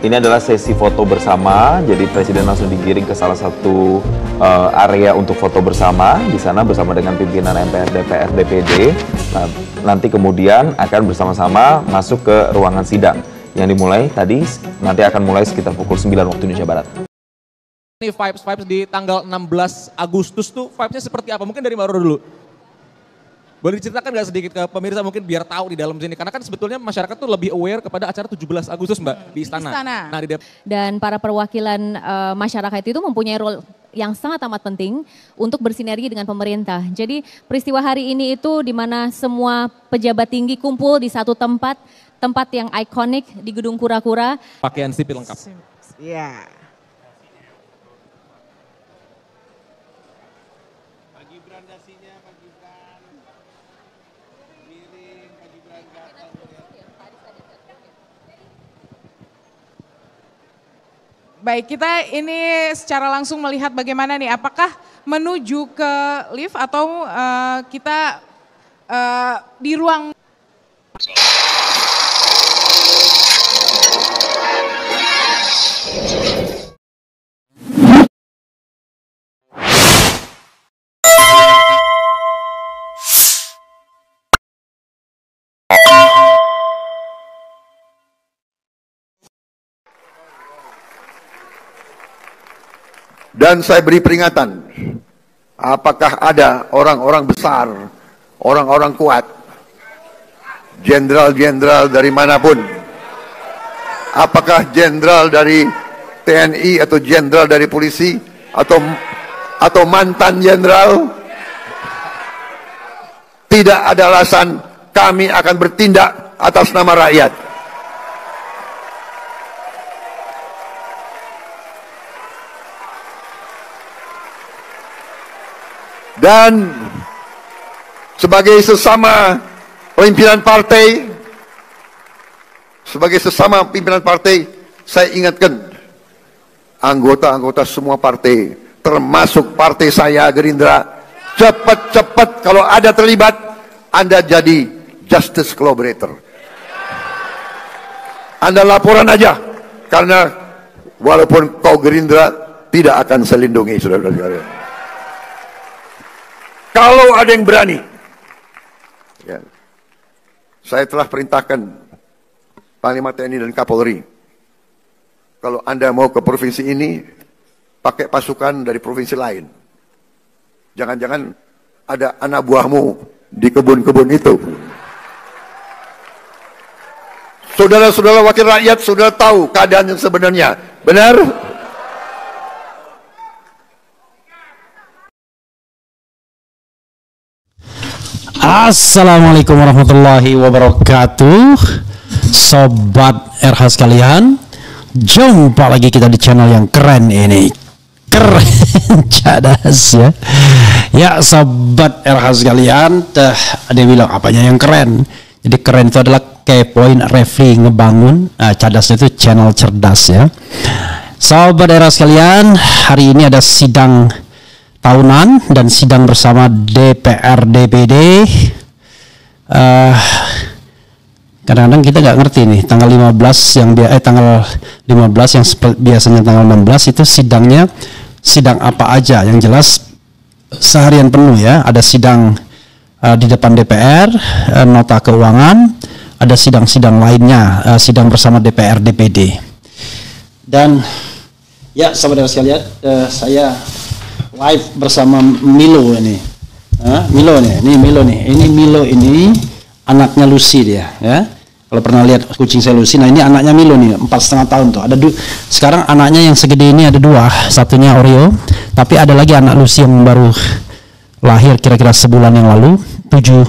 Ini adalah sesi foto bersama, jadi Presiden langsung digiring ke salah satu area untuk foto bersama di sana bersama dengan pimpinan MPR, DPR, DPD. Nah, nanti kemudian akan bersama-sama masuk ke ruangan sidang yang dimulai tadi, nanti akan mulai sekitar pukul 9 waktu Indonesia Barat. Ini vibes di tanggal 16 Agustus tuh vibesnya seperti apa? Mungkin dari Maro dulu. Boleh diceritakan nggak sedikit ke pemirsa mungkin biar tahu di dalam sini. Karena kan sebetulnya masyarakat tuh lebih aware kepada acara 17 Agustus Mbak di Istana. Nah, dan para perwakilan masyarakat itu mempunyai role yang sangat amat penting untuk bersinergi dengan pemerintah. Jadi peristiwa hari ini itu di mana semua pejabat tinggi kumpul di satu tempat yang ikonik di Gedung Kura-Kura. Pakaian sipil lengkap. Iya. Baik, kita ini secara langsung melihat bagaimana nih, apakah menuju ke lift atau kita di ruang. Dan saya beri peringatan, apakah ada orang-orang besar, orang-orang kuat, jenderal-jenderal dari manapun, apakah jenderal dari TNI atau jenderal dari polisi atau mantan jenderal, tidak ada alasan kami akan bertindak atas nama rakyat. Dan sebagai sesama pimpinan partai, saya ingatkan anggota-anggota semua partai, termasuk partai saya Gerindra, cepat-cepat kalau ada terlibat, Anda jadi justice collaborator. Anda laporan aja, karena walaupun kau Gerindra tidak akan selindungi, saudara-saudara. Kalau ada yang berani, ya, saya telah perintahkan Panglima TNI dan Kapolri, kalau Anda mau ke provinsi ini, pakai pasukan dari provinsi lain. Jangan-jangan ada anak buahmu di kebun-kebun itu. Saudara-saudara wakil rakyat sudah tahu keadaan yang sebenarnya. Benar? Assalamualaikum warahmatullahi wabarakatuh. Sobat RH sekalian, jumpa lagi kita di channel yang keren ini. Keren, cadas ya. Ya sobat RH sekalian, ada yang bilang apanya yang keren. Jadi keren itu adalah kepoin Refli ngebangun, cadasnya itu channel cerdas ya. Sobat RH sekalian, hari ini ada sidang tahunan dan sidang bersama DPR DPD. Kadang-kadang kita nggak ngerti nih tanggal 15 yang tanggal 15 yang biasanya tanggal 16 itu sidang apa aja. Yang jelas seharian penuh ya, ada sidang di depan DPR, nota keuangan, ada sidang-sidang lainnya, sidang bersama DPR DPD. Dan ya saudara sekalian, saya live bersama Milo ini. Milo nih, ini Milo ini anaknya Lucy dia ya. Kalau pernah lihat kucing saya Lucy, nah ini anaknya Milo nih, 4,5 tahun tuh. Sekarang anaknya yang segede ini ada 2, satunya Oreo, tapi ada lagi anak Lucy yang baru lahir kira-kira sebulan yang lalu, 7.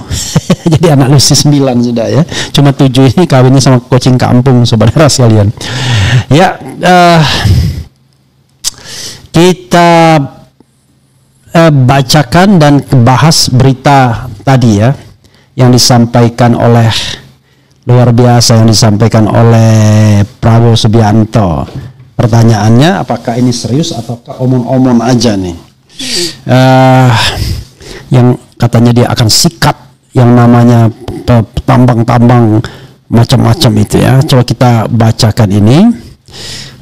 Jadi anak Lucy 9 sudah ya. Cuma 7 ini kawinnya sama kucing kampung saudara sekalian. Ya, kita bacakan dan bahas berita tadi ya yang disampaikan oleh luar biasa yang disampaikan oleh Prabowo Subianto. Pertanyaannya apakah ini serius ataukah omong-omong aja nih? Yang katanya dia akan sikat yang namanya tambang-tambang macam-macam itu ya. Coba kita bacakan ini.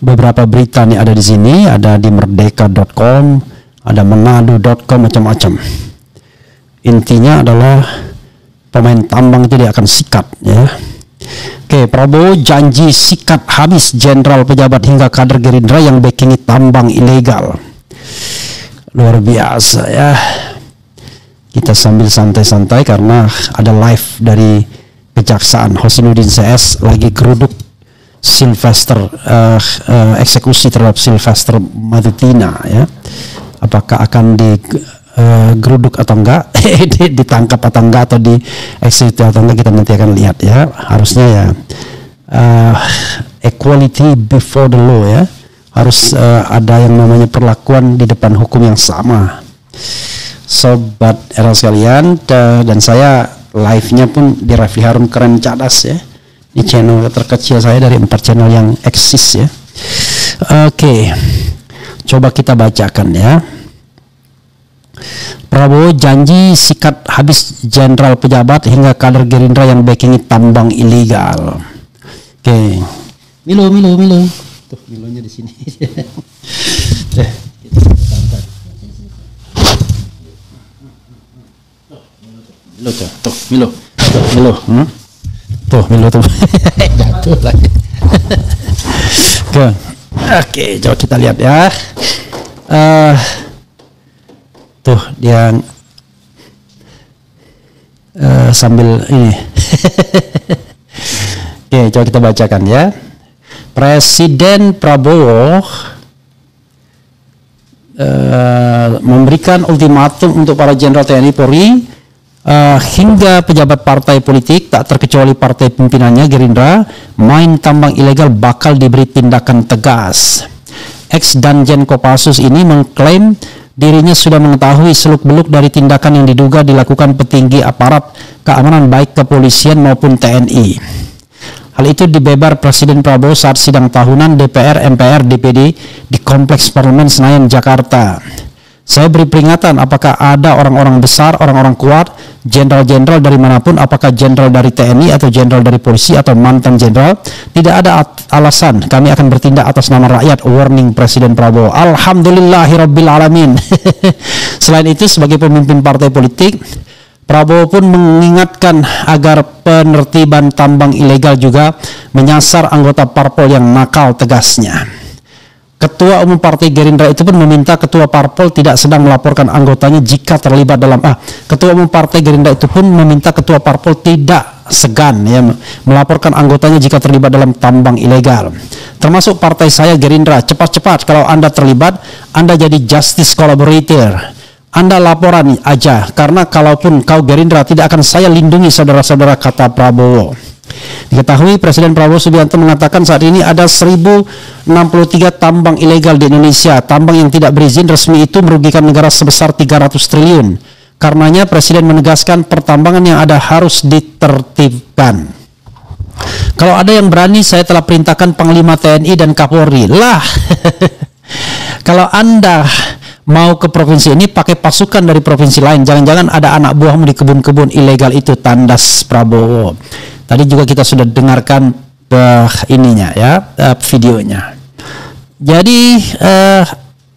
Beberapa berita nih ada di sini, ada di merdeka.com, ada manado.com, macam-macam. Intinya adalah pemain tambang itu dia akan sikat ya. Oke, Prabowo janji sikat habis jenderal pejabat hingga kader Gerindra yang backingi tambang ilegal. Luar biasa ya. Kita sambil santai-santai karena ada live dari Kejaksaan. Hosinuddin CS lagi geruduk Sylvester, eksekusi terhadap Sylvester Matutina ya. Apakah akan digeruduk atau enggak, ditangkap atau enggak, atau dieksekusi atau enggak, kita nanti akan lihat ya. Harusnya ya equality before the law ya. Harus ada yang namanya perlakuan di depan hukum yang sama. Sobat era sekalian, dan saya live-nya pun di Rafli Harun Keren Cadas ya. Di channel terkecil saya dari 4 channel yang eksis ya. Oke, coba kita bacakan ya. Prabowo janji sikat habis jenderal pejabat hingga kader Gerindra yang backingi tambang ilegal. Oke, Milo. Tuh, Milonya di sini. Milo. Tuh, Milo tuh. Jatuh lagi. Oke, coba kita lihat ya. Tuh dia sambil ini. Oke, coba kita bacakan ya. Presiden Prabowo memberikan ultimatum untuk para jenderal TNI Polri hingga pejabat partai politik tak terkecuali partai pimpinannya Gerindra main tambang ilegal bakal diberi tindakan tegas. Ex Danjen Kopassus ini mengklaim dirinya sudah mengetahui seluk-beluk dari tindakan yang diduga dilakukan petinggi aparat keamanan baik kepolisian maupun TNI. Hal itu dibebar Presiden Prabowo saat sidang tahunan DPR, MPR, DPD di Kompleks Parlemen Senayan, Jakarta. Saya beri peringatan, apakah ada orang-orang besar, orang-orang kuat, jenderal-jenderal dari manapun, apakah jenderal dari TNI atau jenderal dari polisi atau mantan jenderal, tidak ada alasan kami akan bertindak atas nama rakyat. Warning Presiden Prabowo. Alhamdulillahirabbil alamin. Selain itu, sebagai pemimpin partai politik, Prabowo pun mengingatkan agar penertiban tambang ilegal juga menyasar anggota parpol yang nakal, tegasnya. Ketua Umum Partai Gerindra itu pun meminta Ketua Parpol tidak sedang melaporkan anggotanya jika terlibat dalam Ketua Umum Partai Gerindra itu pun meminta Ketua Parpol tidak segan ya melaporkan anggotanya jika terlibat dalam tambang ilegal. Termasuk partai saya Gerindra, cepat-cepat kalau Anda terlibat, Anda jadi justice collaborator. Anda laporan aja, karena kalaupun kau Gerindra tidak akan saya lindungi saudara-saudara, kata Prabowo. Diketahui Presiden Prabowo Subianto mengatakan saat ini ada 1063 tambang ilegal di Indonesia. Tambang yang tidak berizin resmi itu merugikan negara sebesar 300 triliun. Karenanya Presiden menegaskan pertambangan yang ada harus ditertibkan. Kalau ada yang berani, saya telah perintahkan Panglima TNI dan Kapolri. Lah, kalau Anda mau ke provinsi ini pakai pasukan dari provinsi lain, jangan-jangan ada anak buahmu di kebun-kebun ilegal itu, tandas Prabowo. Tadi juga kita sudah dengarkan ininya ya, videonya. Jadi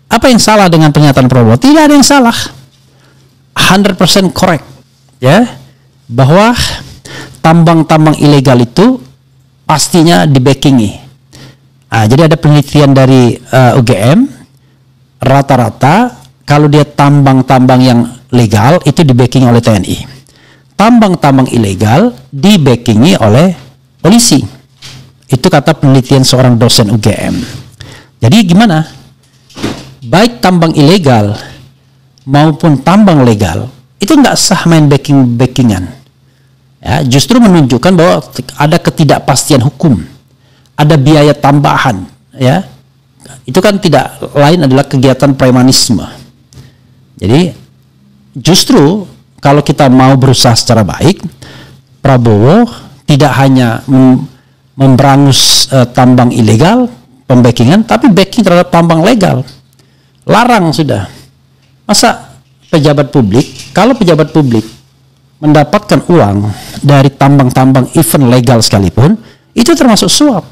apa yang salah dengan pernyataan Prabowo? Tidak ada yang salah. 100% correct ya, bahwa tambang-tambang ilegal itu pastinya dibackingi. Jadi ada penelitian dari UGM, rata-rata kalau dia tambang-tambang yang legal itu dibackingi oleh TNI. Tambang-tambang ilegal dibackingi oleh polisi. Itu kata penelitian seorang dosen UGM. Jadi gimana? Baik tambang ilegal maupun tambang legal itu nggak sah main backingan. Ya, justru menunjukkan bahwa ada ketidakpastian hukum, ada biaya tambahan. Ya, itu kan tidak lain adalah kegiatan premanisme. Jadi justru kalau kita mau berusaha secara baik, Prabowo tidak hanya memberangus tambang ilegal, pembackingan, tapi backing terhadap tambang legal. Larang sudah. Masa pejabat publik, kalau pejabat publik mendapatkan uang dari tambang-tambang event legal sekalipun, itu termasuk suap.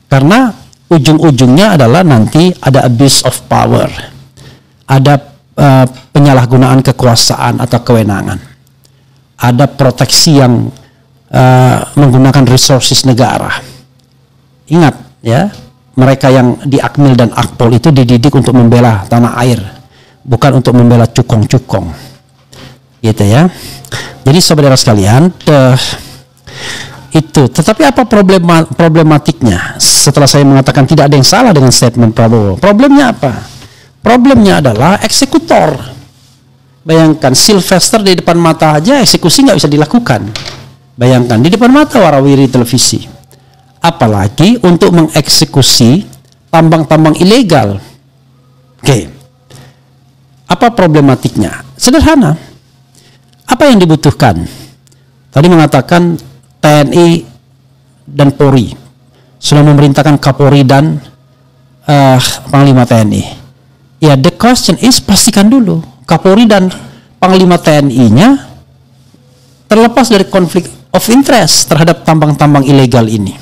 Karena ujung-ujungnya adalah nanti ada abuse of power, ada penyalahgunaan kekuasaan atau kewenangan, ada proteksi yang menggunakan resources negara. Ingat ya, mereka yang di Akmil dan Akpol itu dididik untuk membela tanah air, bukan untuk membela cukong-cukong, gitu ya. Jadi saudara sekalian, itu. Tetapi apa problematiknya? Setelah saya mengatakan tidak ada yang salah dengan statement Prabowo, problemnya apa? Problemnya adalah eksekutor. Bayangkan Sylvester di depan mata aja eksekusi nggak bisa dilakukan. Bayangkan di depan mata warawiri televisi. Apalagi untuk mengeksekusi tambang-tambang ilegal. Oke. Apa problematiknya? Sederhana. Apa yang dibutuhkan? Tadi mengatakan TNI dan Polri sudah memerintahkan Kapolri dan Panglima TNI. Ya, the question is, pastikan dulu Kapolri dan Panglima TNI-nya terlepas dari konflik of interest terhadap tambang-tambang ilegal ini.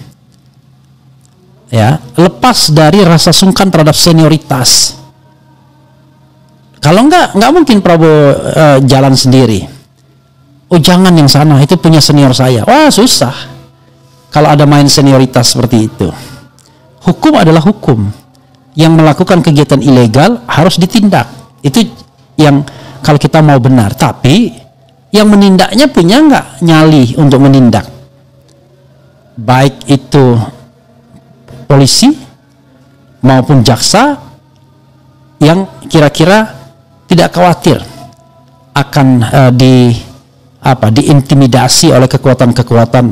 Ya, lepas dari rasa sungkan terhadap senioritas. Kalau nggak mungkin Prabowo jalan sendiri. Oh, jangan yang sana, itu punya senior saya. Wah, susah kalau ada main senioritas seperti itu. Hukum adalah hukum. Yang melakukan kegiatan ilegal harus ditindak. Itu yang kalau kita mau benar. Tapi yang menindaknya punya nggak nyali untuk menindak? Baik itu polisi maupun jaksa yang kira-kira tidak khawatir akan diintimidasi oleh kekuatan-kekuatan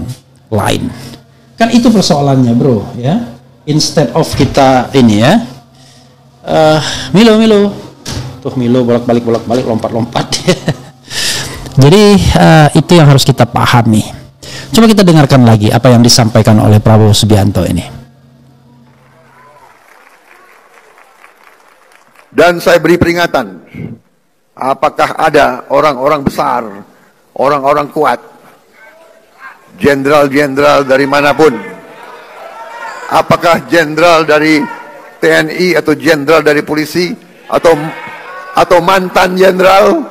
lain. Kan itu persoalannya, bro, ya. Instead of kita ini ya, Milo, tuh Milo bolak-balik lompat-lompat. Jadi itu yang harus kita pahami. Coba kita dengarkan lagi apa yang disampaikan oleh Prabowo Subianto ini. Dan saya beri peringatan, apakah ada orang-orang besar, orang-orang kuat, jenderal-jenderal dari manapun, apakah jenderal dari TNI atau jenderal dari polisi atau mantan jenderal,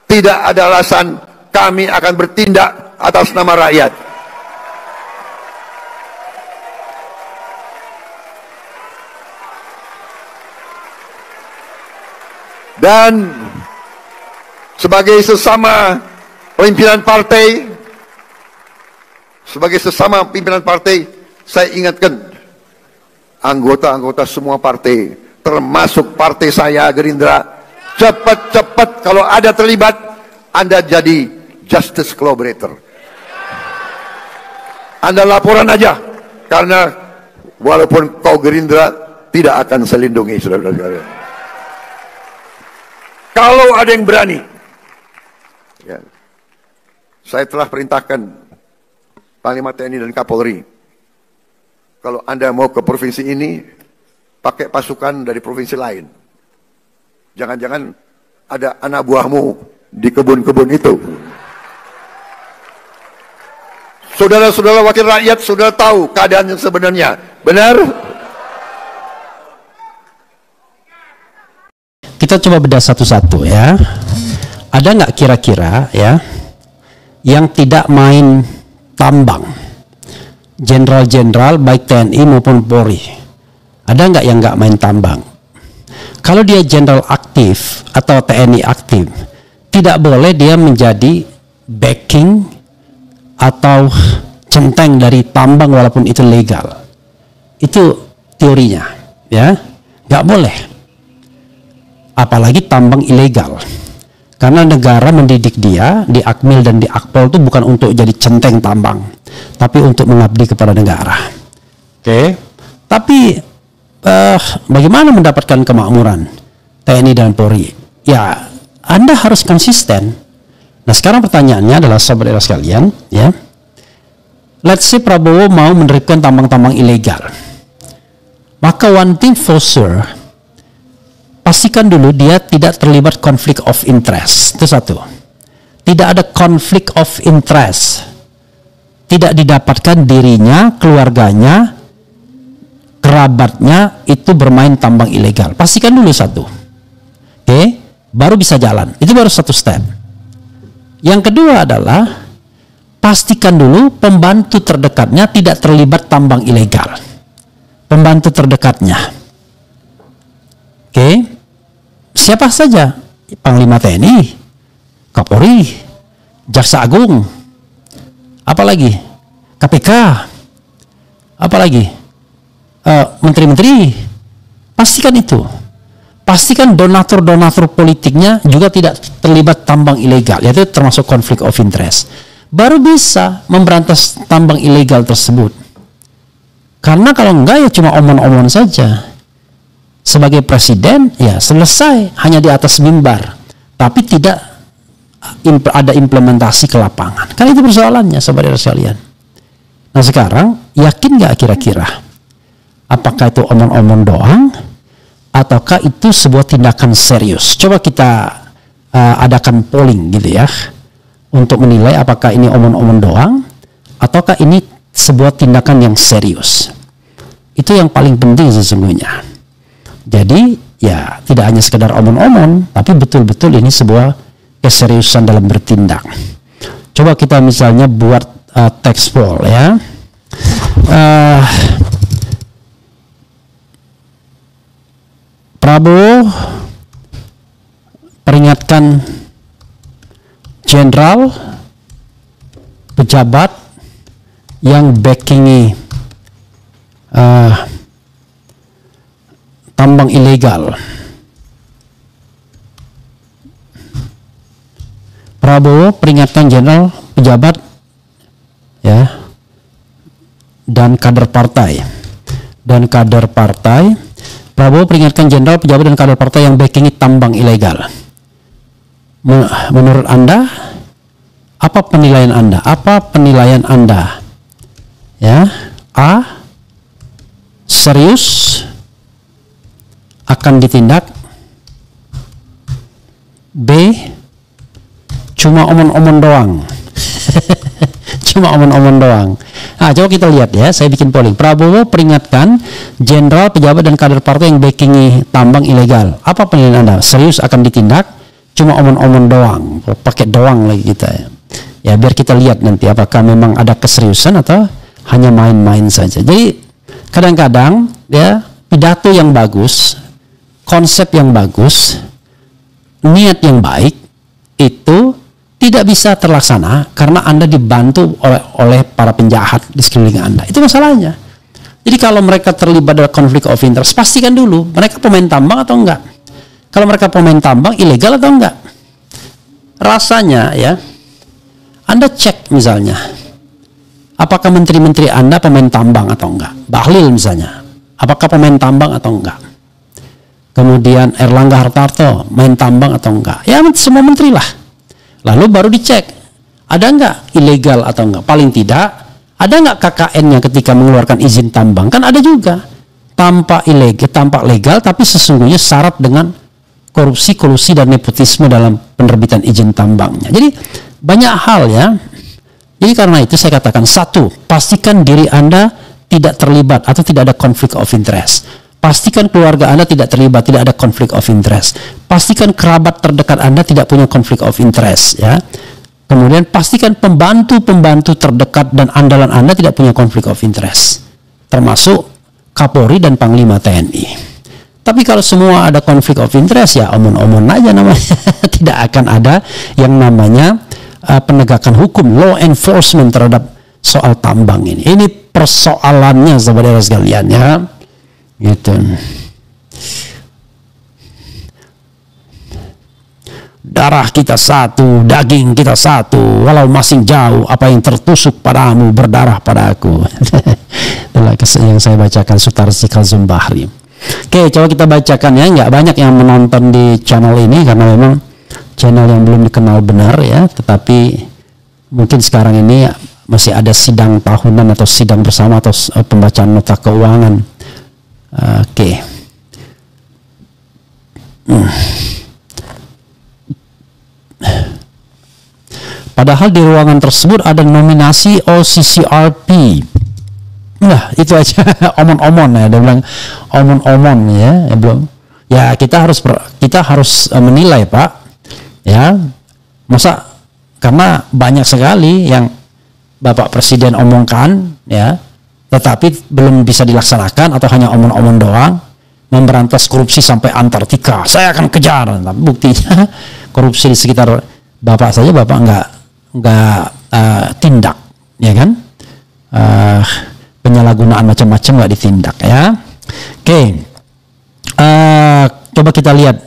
tidak ada alasan kami akan bertindak atas nama rakyat. Dan sebagai sesama pimpinan partai, saya ingatkan anggota-anggota semua partai, termasuk partai saya Gerindra, cepat-cepat kalau ada terlibat, Anda jadi justice collaborator. Anda laporan aja, karena walaupun kau Gerindra tidak akan selindungi, saudara-saudara. Kalau ada yang berani, ya, saya telah perintahkan Panglima TNI dan Kapolri, kalau Anda mau ke provinsi ini, pakai pasukan dari provinsi lain. Jangan-jangan ada anak buahmu di kebun-kebun itu. Saudara-saudara wakil rakyat sudah tahu keadaan yang sebenarnya. Benar? Kita coba bedah satu-satu ya. Ada nggak kira-kira ya yang tidak main tambang? Jenderal-jenderal baik TNI maupun Polri. Ada nggak yang nggak main tambang? Kalau dia jenderal aktif atau TNI aktif, tidak boleh dia menjadi backing atau centeng dari tambang walaupun itu legal. Itu teorinya, ya, nggak boleh. Apalagi tambang ilegal. Karena negara mendidik dia di Akmil dan di Akpol itu bukan untuk jadi centeng tambang, tapi untuk mengabdi kepada negara. Oke. Tapi bagaimana mendapatkan kemakmuran TNI dan Polri? Ya, Anda harus konsisten. Nah, sekarang pertanyaannya adalah saudara sekalian, ya. Let's say Prabowo mau menerapkan tambang-tambang ilegal. Maka one thing for sure, pastikan dulu dia tidak terlibat konflik of interest. Itu satu. Tidak ada konflik of interest. Tidak didapatkan dirinya, keluarganya, kerabatnya itu bermain tambang ilegal. Pastikan dulu satu. Oke, baru bisa jalan. Itu baru satu step. Yang kedua adalah pastikan dulu pembantu terdekatnya tidak terlibat tambang ilegal. Pembantu terdekatnya. Oke. Siapa saja? Panglima TNI, Kapolri, Jaksa Agung, apalagi KPK, apalagi menteri-menteri. Pastikan itu. Pastikan donatur-donatur politiknya juga tidak terlibat tambang ilegal, yaitu termasuk konflik of interest. Baru bisa memberantas tambang ilegal tersebut. Karena kalau enggak ya cuma omong-omong saja. Sebagai presiden ya selesai hanya di atas mimbar, tapi tidak ada implementasi ke lapangan. Kan itu persoalannya saudara sekalian. Nah sekarang yakin nggak kira-kira apakah itu omong-omong doang ataukah itu sebuah tindakan serius? Coba kita adakan polling gitu ya untuk menilai apakah ini omong-omong doang ataukah ini sebuah tindakan yang serius. Itu yang paling penting sesungguhnya. Jadi ya tidak hanya sekedar omong-omong, tapi betul-betul ini sebuah keseriusan dalam bertindak. Coba kita misalnya buat text poll ya. Prabowo peringatkan jenderal pejabat yang backingi tambang ilegal. Prabowo peringatkan jenderal pejabat ya dan kader partai. Prabowo peringatkan jenderal pejabat dan kader partai yang backingi tambang ilegal. Menurut Anda apa penilaian Anda? Ya, A, serius akan ditindak. B, cuma omong-omong doang. Cuma omong-omong doang. Nah, coba kita lihat ya, saya bikin polling. Prabowo peringatkan jenderal, pejabat dan kader partai yang backingi tambang ilegal. Apa penilaian Anda? Serius akan ditindak? Cuma omong-omong doang. Pakai doang lagi kita ya. Ya biar kita lihat nanti apakah memang ada keseriusan atau hanya main-main saja. Jadi kadang-kadang ya pidato yang bagus, konsep yang bagus, niat yang baik itu tidak bisa terlaksana karena Anda dibantu oleh para penjahat di sekeliling Anda. Itu masalahnya. Jadi kalau mereka terlibat dalam konflik of interest, pastikan dulu mereka pemain tambang atau enggak. Kalau mereka pemain tambang ilegal atau enggak. Rasanya ya, Anda cek misalnya, apakah menteri-menteri Anda pemain tambang atau enggak. Bahlil misalnya, apakah pemain tambang atau enggak. Kemudian Erlangga Hartarto main tambang atau enggak. Ya semua menteri lah. Lalu baru dicek, ada enggak ilegal atau enggak. Paling tidak, ada enggak KKN-nya ketika mengeluarkan izin tambang. Kan ada juga. Tampak legal, tapi sesungguhnya syarat dengan korupsi, kolusi, dan nepotisme dalam penerbitan izin tambangnya. Jadi banyak hal ya. Jadi karena itu saya katakan, satu, pastikan diri Anda tidak terlibat atau tidak ada konflik of interest. Pastikan keluarga Anda tidak terlibat, tidak ada konflik of interest. Pastikan kerabat terdekat Anda tidak punya konflik of interest ya. Kemudian pastikan pembantu-pembantu terdekat dan andalan Anda tidak punya konflik of interest. Termasuk Kapolri dan Panglima TNI. Tapi kalau semua ada konflik of interest ya omong-omong aja namanya. Tidak akan ada yang namanya penegakan hukum, law enforcement terhadap soal tambang ini. Ini persoalannya saudara sekalian ya. Gitu. Darah kita satu, daging kita satu, walau masing jauh, apa yang tertusuk padamu berdarah padaku. Itulah yang saya bacakan Sutarsi Kalzum Bahri. Oke, coba kita bacakan ya. Nggak banyak yang menonton di channel ini karena memang channel yang belum dikenal benar ya. Tetapi mungkin sekarang ini masih ada sidang tahunan atau sidang bersama atau pembacaan nota keuangan. Oke. Padahal di ruangan tersebut ada nominasi OCCRP. Nah, itu aja omon-omon ya, dia bilang omon-omon ya, belum. Ya kita harus menilai Pak, ya masa karena banyak sekali yang Bapak Presiden omongkan ya, tetapi belum bisa dilaksanakan atau hanya omon-omon doang. Memberantas korupsi sampai Antartika, saya akan kejar. Tapi buktinya korupsi di sekitar Bapak saja Bapak nggak tindak, ya kan? Penyalahgunaan macam-macam nggak ditindak ya. Oke. Coba kita lihat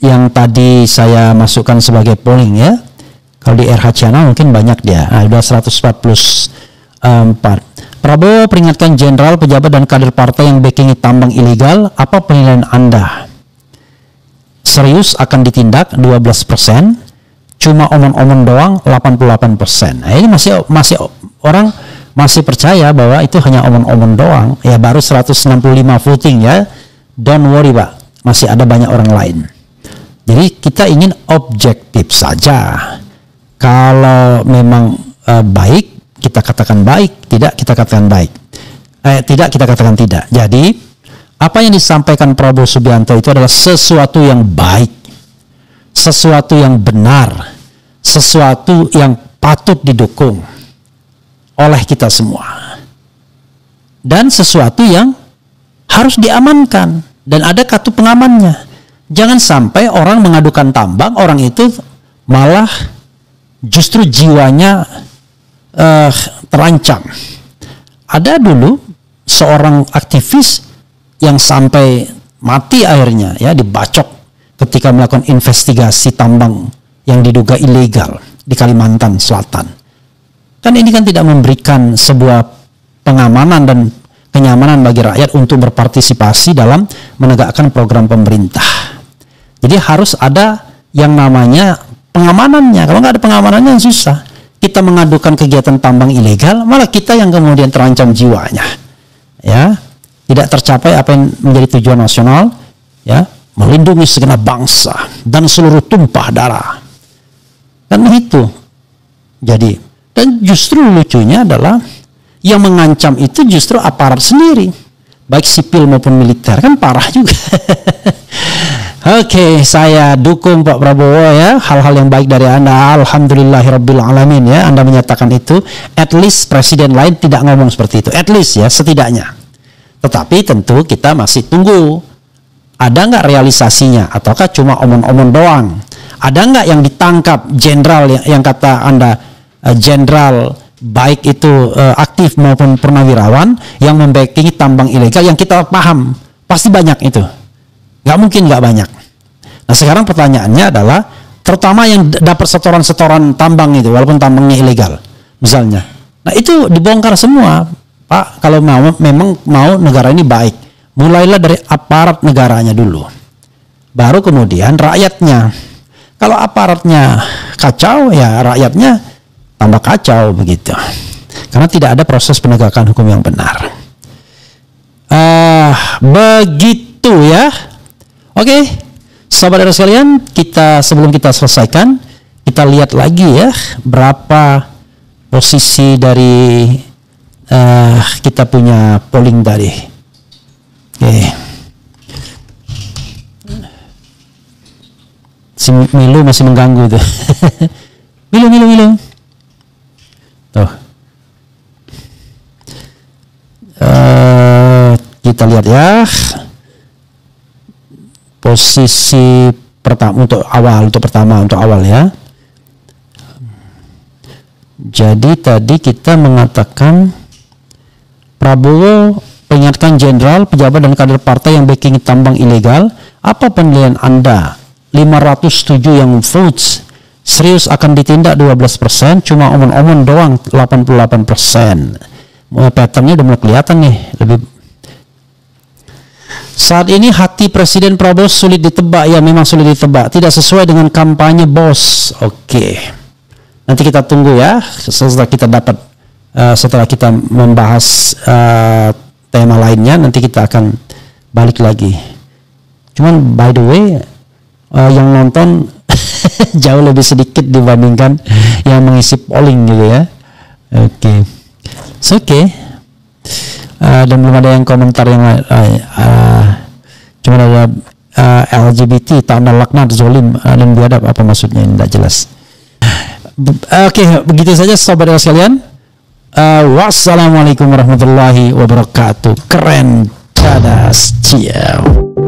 yang tadi saya masukkan sebagai polling ya. Kalau di RH Channel mungkin banyak dia. Nah, udah 144. Prabowo peringatkan jenderal, pejabat dan kader partai yang backingi tambang ilegal. Apa penilaian Anda? Serius akan ditindak 12%. Cuma omon-omon doang 88%. Nah, ini masih orang masih percaya bahwa itu hanya omon-omon doang. Ya baru 165 voting ya. Don't worry Pak, masih ada banyak orang lain. Jadi kita ingin objektif saja. Kalau memang baik, kita katakan baik, tidak kita katakan baik. Tidak kita katakan tidak. Jadi apa yang disampaikan Prabowo Subianto itu adalah sesuatu yang baik, sesuatu yang benar, sesuatu yang patut didukung oleh kita semua, dan sesuatu yang harus diamankan dan ada kartu pengamannya. Jangan sampai orang mengadukan tambang, orang itu malah justru jiwanya terancam. Ada dulu seorang aktivis yang sampai mati akhirnya ya, dibacok ketika melakukan investigasi tambang yang diduga ilegal di Kalimantan Selatan. Kan ini kan tidak memberikan sebuah pengamanan dan kenyamanan bagi rakyat untuk berpartisipasi dalam menegakkan program pemerintah. Jadi harus ada yang namanya pengamanannya. Kalau nggak ada pengamanannya susah. Kita mengadukan kegiatan tambang ilegal, malah kita yang kemudian terancam jiwanya. Ya, tidak tercapai apa yang menjadi tujuan nasional, ya, melindungi segenap bangsa dan seluruh tumpah darah. Kan itu. Jadi, dan justru lucunya adalah yang mengancam itu justru aparat sendiri, baik sipil maupun militer, kan parah juga. Oke, saya dukung Pak Prabowo ya, hal-hal yang baik dari Anda. Alhamdulillahirabbil alamin ya, Anda menyatakan itu. At least presiden lain tidak ngomong seperti itu, at least ya, setidaknya. Tetapi tentu kita masih tunggu, ada nggak realisasinya, ataukah cuma omon-omon doang? Ada nggak yang ditangkap jenderal yang kata Anda jenderal baik itu aktif maupun purnawirawan yang membackingi tambang ilegal, yang kita paham pasti banyak itu, nggak mungkin nggak banyak. Nah sekarang pertanyaannya adalah terutama yang dapat setoran-setoran tambang itu walaupun tambangnya ilegal misalnya, nah itu dibongkar semua Pak. Kalau memang mau negara ini baik, mulailah dari aparat negaranya dulu, baru kemudian rakyatnya. Kalau aparatnya kacau ya rakyatnya tambah kacau begitu, karena tidak ada proses penegakan hukum yang benar. Begitu ya. Oke, sahabat sekalian, sebelum kita selesaikan, kita lihat lagi ya berapa posisi dari kita punya polling tadi. Oke. Si Milu masih mengganggu tuh. Milu. Tuh. Kita lihat ya. Posisi pertama untuk awal ya. Jadi tadi kita mengatakan Prabowo peringatkan jenderal, pejabat dan kader partai yang backing tambang ilegal. Apa penilaian Anda? 507 yang votes, serius akan ditindak 12%, cuma omon-omon doang 88%. Patternnya udah mulai kelihatan nih. Saat ini hati Presiden Prabowo sulit ditebak, ya memang sulit ditebak, tidak sesuai dengan kampanye bos. Oke. Nanti kita tunggu ya, setelah kita membahas tema lainnya, nanti kita akan balik lagi. Cuman by the way yang nonton jauh lebih sedikit dibandingkan yang mengisi polling gitu ya. Oke. Okay. Dan belum ada yang komentar yang lain. Cuma ada LGBT tak ada laknat zolim dan biadab, apa maksudnya ini tidak jelas. Oke, begitu saja sobat sekalian. Wassalamualaikum warahmatullahi wabarakatuh. Keren, cadas, ciao.